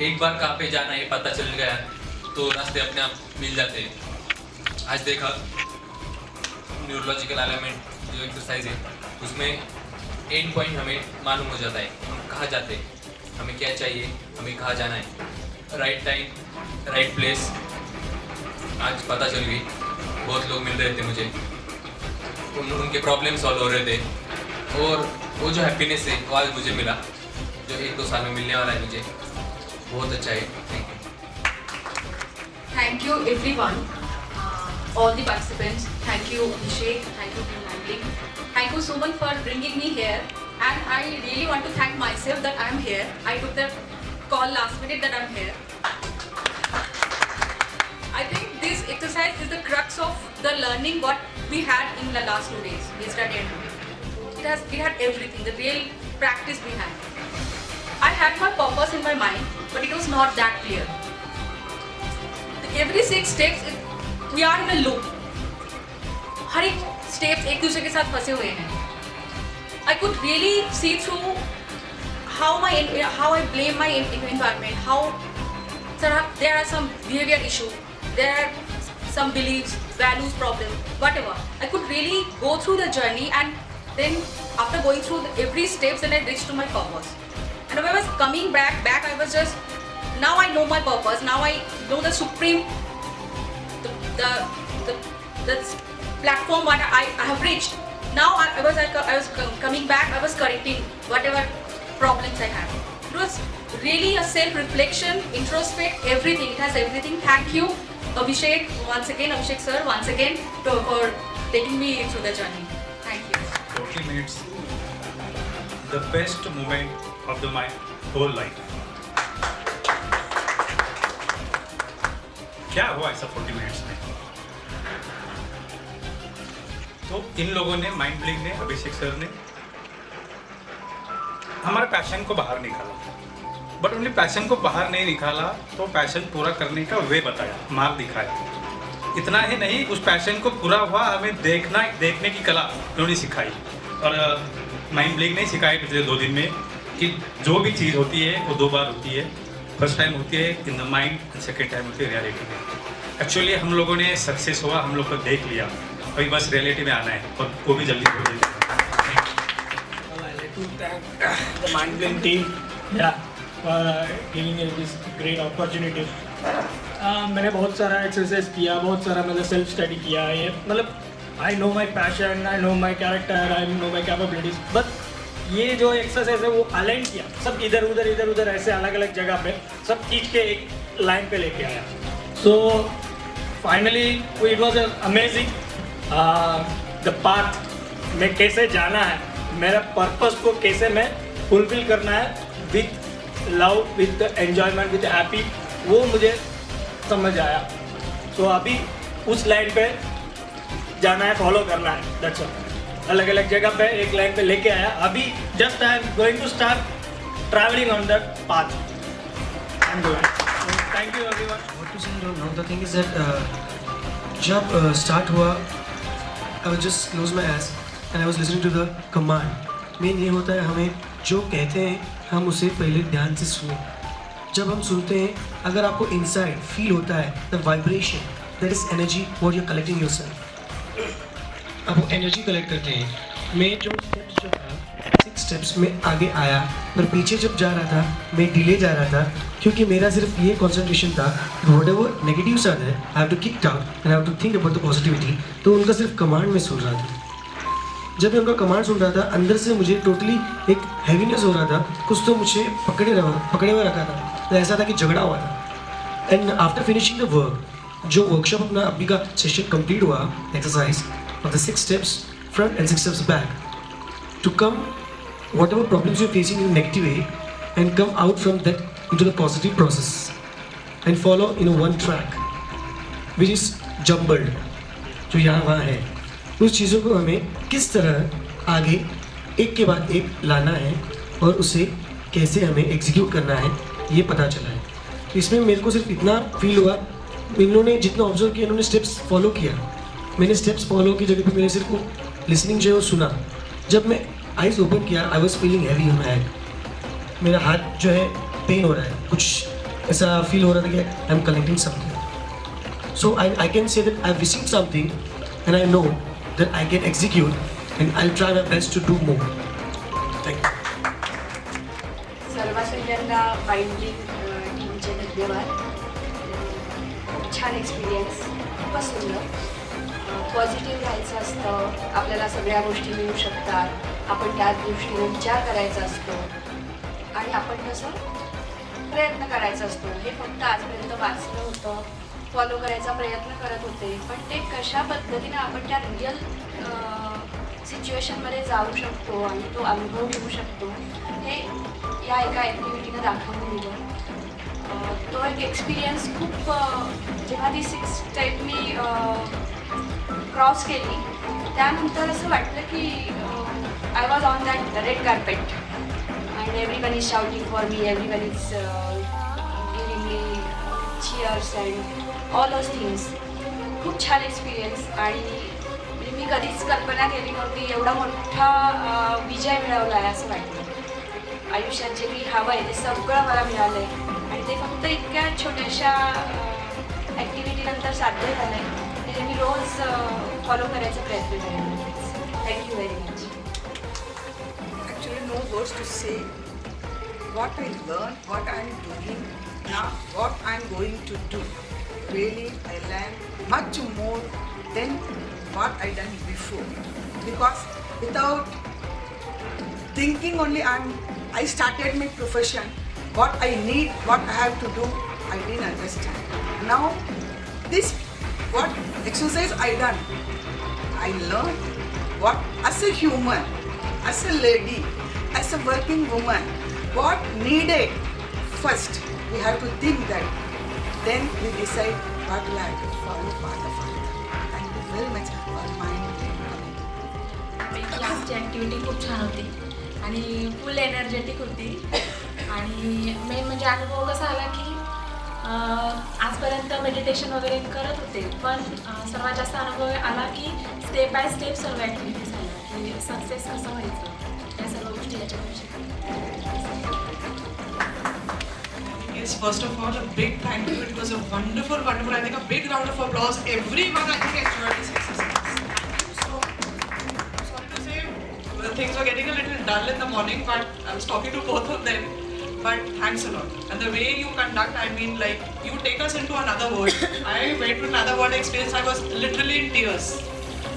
एक बार कहाँ पे जाना है पता चल गया तो रास्ते अपने आप मिल जाते हैं। आज देखा न्यूरोलॉजिकल अलाइनमेंट जो एक्सरसाइज है उसमें एंड पॉइंट हमें मालूम हो जाता है, हम कहाँ जाते हैं, हमें क्या चाहिए, हमें कहाँ जाना है। राइट टाइम राइट प्लेस आज पता चल गई। बहुत लोग मिल रहे थे मुझे, उनके प्रॉब्लम सॉल्व हो रहे थे और वो जो हैप्पीनेस है वो आज मुझे मिला, जो 1-2 साल में मिलने वाला है मुझे। बहुत अच्छा है। Thank you everyone, all the participants. Thank you Abhishek, thank you Team Handling. Thank you so much for bringing me here, and I really want to thank myself that I am here. I took the call last minute that I am here. I think this exercise is the crux of the learning what we had in the last 2 days, yesterday and today. We had everything, the real practice we had. I had my purpose in my mind, but it was not that clear. Every 6 steps, we are in a loop. हर एक steps एक दूसरे के साथ फंसे हुए हैं. I could really see through how I blame my environment, how there are some behavior issues, there are some beliefs, values problem, whatever. I could really go through the journey, and then after going through every steps, then I reached to my purpose. And when I was coming back, I was just, now I know my purpose. Now I know the supreme, the platform what I have reached. Now I was coming back. I was correcting whatever problems I had. It was really a self-reflection, introspect, everything. It has everything. Thank you, Abhishek, once again, Abhishek sir, once again, for taking me through the journey. Thank you. 40 minutes, the best moment of my whole life. क्या हुआ ऐसा 40 minutes में? तो इन लोगों ने, mind blink ने, अभिषेक sir ने हमारे पैशन को बाहर निकाला, बट उन्होंने पैशन को बाहर नहीं निकाला तो पैशन पूरा करने का वे बताया, मार्ग दिखाया। इतना ही नहीं, उस पैशन को पूरा हुआ हमें देखने की कला उन्होंने सिखाई। और माइंड ब्लिंक ने सिखाई पिछले 2 दिन में कि जो भी चीज़ होती है वो 2 बार होती है। फर्स्ट टाइम होती है in the mind, and second time होती है रियलिटी में। एक्चुअली हम लोगों ने सक्सेस हुआ, हम लोग को देख लिया, अभी बस रियलिटी में आना है और वो भी जल्दी हो जाएगा। To thank the Mind Blink team, for giving us this great opportunity. मैंने बहुत सारा एक्सरसाइज किया, बहुत सारा मतलब सेल्फ स्टडी किया है। मतलब I know my passion, I know my character, I know my capabilities, but ये जो एक्सरसाइज है वो अलाइन किया, सब इधर उधर ऐसे अलग अलग जगह पे सब खींच के एक लाइन पे लेके आया। So finally it was amazing. The path में कैसे जाना है, मेरा पर्पस को कैसे मैं फुलफिल करना है with love, with enjoyment, with happy, वो मुझे समझ आया। सो अभी उस लाइन पे जाना है, फॉलो करना है, दैट्स ऑल। अलग अलग जगह पे एक लाइन पे लेके आया। अभी just I am going to start travelling on that path. I am going. Thank you everyone. What to say right now? The thing is that जब स्टार्ट हुआ, I was just close my eyes and I was listening to the command. Main ये होता है हमें जो कहते हैं हम उसे पहले ध्यान से सुने। जब हम सुनते हैं, अगर आपको इनसाइड फील होता है the vibration, that is energy what you are collecting yourself. आप वो एनर्जी कलेक्ट करते हैं। मैं जो स्टेप्स जो था 6 स्टेप्स में आगे आया, पर पीछे जब जा रहा था मैं डिले जा रहा था, क्योंकि मेरा सिर्फ ये कॉन्सेंट्रेशन था whatever negatives are there I have to kick out and I have to think about the positivity. तो उनका सिर्फ कमांड में सुन रहा था। जब मैं उनका कमांड सुन रहा था, अंदर से मुझे टोटली एक हैवीनेस हो रहा था, कुछ तो मुझे पकड़े हुए रखा था। तो ऐसा था कि झगड़ा हुआ था। And after finishing the work, जो वर्कशॉप अपना अभी का सेशन कंप्लीट हुआ, exercise of the 6 steps front and 6 steps back, to come whatever problems you're facing in a negative way and come out from that into the positive process and follow in a one track which is jumbled, जो यहाँ वहाँ है। उस चीज़ों को हमें किस तरह आगे एक के बाद एक लाना है और उसे कैसे हमें एग्जीक्यूट करना है, ये पता चला है। तो इसमें मेरे को सिर्फ इतना फील हुआ, इन्होंने जितना ऑब्जर्व किया, इन्होंने स्टेप्स फॉलो किया, मैंने स्टेप्स फॉलो की जगह पे मैंने सिर्फ लिसनिंग जो है वो सुना। जब मैं आइज़ ओपन किया, I was feeling heavy in my head, मेरा हाथ जो है पेन हो रहा है, कुछ ऐसा फील हो रहा था कि I am collecting something. So I can say that I have received something and I know that I can execute and I will try my best to do more. Thank you. सर्वांना binding टीमचे धन्यवाद. छान experience, खूपच सुंदर. Positive राहायचं असतं, आपल्याला सगळ्या गोष्टी मिळू शकतात, आपण त्या दृष्टीने विचार करायचा असतो आणि आपण तसं प्रयत्न करायचा असतो. हे फक्त आजपर्यंत वाचलं होतं, फॉलो करायचा प्रयत्न करत होते, पण ते कशा पद्धतीने आपण त्या रिअल सिच्युएशनमध्ये जाऊ शकतो आणि तो अनुभव घेऊ शकतो हे या एका ॲक्टिव्हिटीनं दाखवून दिलं. तो एक एक्सपिरियन्स खूप जेव्हा ती 6 स्टेप मी क्रॉस केली त्यानंतर असं वाटलं की I was on that red carpet and everyone is shouting for me, everyone is giving me cheers and all those things. खूप छान एक्सपिरियन्स आणि मी कधीच कल्पना केली नव्हती एवढा मोठा विजय मिळवला आहे असं वाटलं. आयुष्यात जे काही हवं आहे ते सगळं मला मिळालं आहे आणि ते फक्त इतक्या छोट्याशा ॲक्टिव्हिटीनंतर साध्य झालं आहे. ते मी रोज फॉलो करायचा प्रयत्न करेन. Thank you very much. Actually, no words to say what I learned, what I am doing now, what I am going to do. Really, I learned much more than what I done before. Because without thinking only, I started my profession. What I need, what I have to do, I didn't understand. Now, this what exercise I done, I learned what as a human, as a lady, as a working woman, what needed first. We have to think that. Then we decide what we have to follow further. Thank you very much for my क्लासची activity खूप छान होती आणि full energetic होती. आणि main म्हणजे अनुभव कसा आला की आजपर्यंत मेडिटेशन वगैरे करत होते, पण सर्वात जास्त अनुभव आला की स्टेप बाय स्टेप सर्व ॲक्टिव्हिटीज आल्या की सक्सेस कसं व्हायचं या सर्व गोष्टी याच्याकडून शिकल्या. Yes, first of all, a big thank you. It was a wonderful. I think a big round of applause. Everyone, I think, enjoyed this exercise. Thank you so. Sorry to say, things were getting a little dull in the morning, but I was talking to both of them. But thanks a lot. And the way you conduct, I mean, like, you take us into another world. I went to another world experience. I was literally in tears.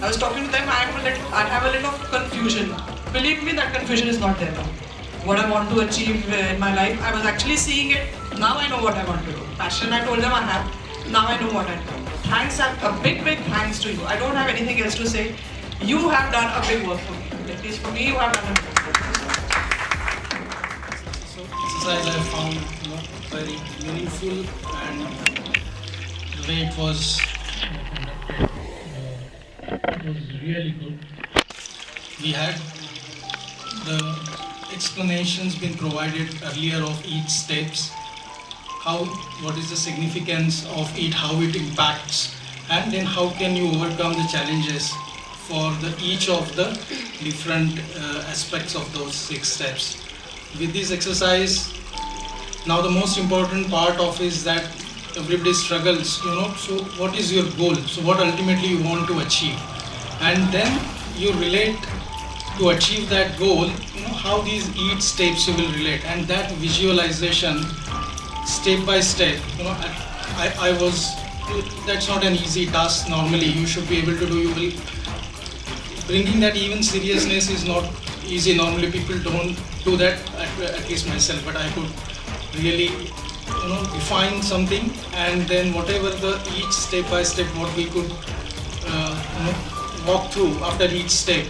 I was talking to them. I have a little of confusion. Believe me, that confusion is not there now. What I want to achieve in my life, I was actually seeing it. Now I know what I want to do. Passion, I told them I have. Now I know what I do. Thanks, a big thanks to you. I don't have anything else to say. You have done a big work for me. At least for me, you have done a big work. So exercise I found very meaningful, and the way it was really good. We had the explanations been provided earlier of each steps, what is the significance of it, how it impacts, and then how can you overcome the challenges for each of the different aspects of those 6 steps. With this exercise, now the most important part of is that everybody struggles, so what is your goal? So what ultimately you want to achieve? And then you relate to achieve that goal, how these each steps you will relate, and that visualization step by step, that's not an easy task normally. You should be able to do, bringing that even seriousness is not easy. Normally people don't do that, at least myself, but I could really, define something, and then whatever each step by step what we could walk through after each step,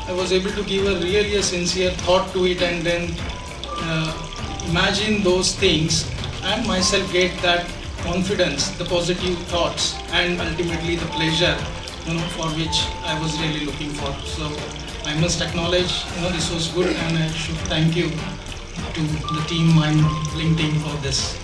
I was able to give a sincere thought to it, and then imagine those things and myself get that confidence, the positive thoughts, and ultimately the pleasure, for which I was really looking for. So I must acknowledge, this was good, and I should thank you to the team, Mind Blink team, for this.